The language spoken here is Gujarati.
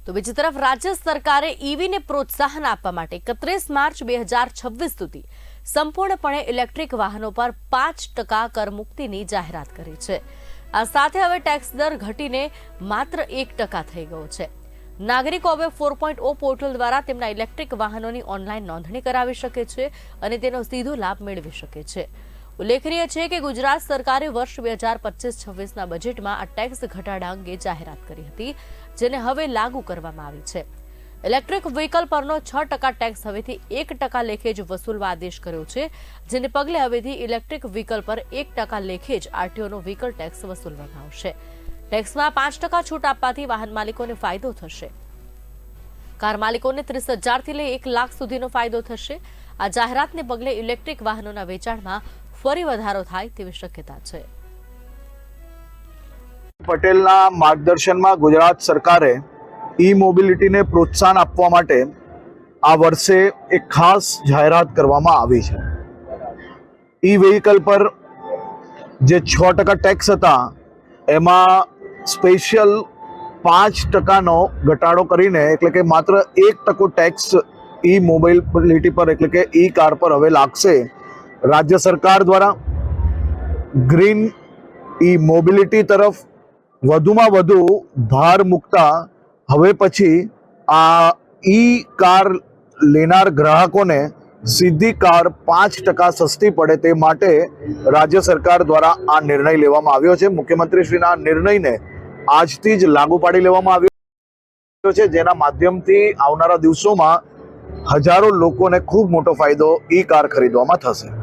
તો બીજી તરફ રાજ્ય સરકારે ઈવીને પ્રોત્સાહન આપવા માટે 31 માર્ચ 2026 સુધી સંપૂર્ણપણે ઇલેક્ટ્રિક વાહનો પર 5% કરમુક્તિની જાહેરાત કરી છે। આ સાથે હવે ટેક્સ દર ઘટીને માત્ર 1% થઈ ગયો છે। નાગરિકો હવે 4.0 પોર્ટલ દ્વારા તેમના ઇલેક્ટ્રિક વાહનોની ઓનલાઈન નોંધણી કરાવી શકે છે અને તેનો સીધો લાભ મેળવી શકે છે। ઉલ્લેખનીય છે કે ગુજરાત સરકારે વર્ષ 2025-26ના બજેટમાં આ ટેક્સ ઘટાડા અંગે જાહેરાત કરી હતી, જેને હવે લાગુ કરવામાં આવી છે। ઇલેક્ટ્રિક વ્હીકલ પરનો 6% ટેક્સ હવેથી 1% લેખે જ વસૂલવા આદેશ કર્યો છે, જેને પગલે હવેથી ઇલેક્ટ્રિક વ્હીકલ પર 1% લેખે જ આરટીઓનો વ્હીકલ ટેક્સ વસૂલવામાં આવશે। ટેક્સમાં 5% છૂટ આપવાથી વાહન માલિકોને ફાયદો થશે। કાર માલિકોને 30,000થી લઈ 1 લાખ સુધીનો ફાયદો થશે। આ જાહેરાતને પગલે ઇલેક્ટ્રિક વાહનોના વેચાણમાં ફરી વધારો થાય તેવી શક્યતા છે। પટેલના માર્ગદર્શનમાં ગુજરાત સરકારે ઈ મોબિલિટીને પ્રોત્સાહન આપવા માટે આ વર્ષે એક ખાસ જાહેરાત કરવામાં આવી છે। ઈ વ્હીકલ પર જે 6% ટેક્સ હતા એમાં સ્પેશિયલ 5%નો ઘટાડો કરીને એટલે કે માત્ર 1% ટેક્સ ઈ મોબિલિટી પર એટલે કે ઈ કાર પર હવે લાગશે। રાજ્ય સરકાર દ્વારા ગ્રીન ઈ મોબિલિટી તરફ વધુમાં વધુ ભાર મૂકતા હવે પછી આ ઈ કાર લેનાર ગ્રાહકોને સીધી કાર 5% સસ્તી પડે તે માટે રાજ્ય સરકાર દ્વારા આ નિર્ણય લેવામાં આવ્યો છે। મુખ્યમંત્રીશ્રીના નિર્ણયને આજથી જ લાગુ પાડી લેવામાં આવ્યો છે, જેના માધ્યમથી આવનારા દિવસોમાં હજારો લોકોને ખૂબ મોટો ફાયદો ઈ કાર ખરીદવામાં થશે।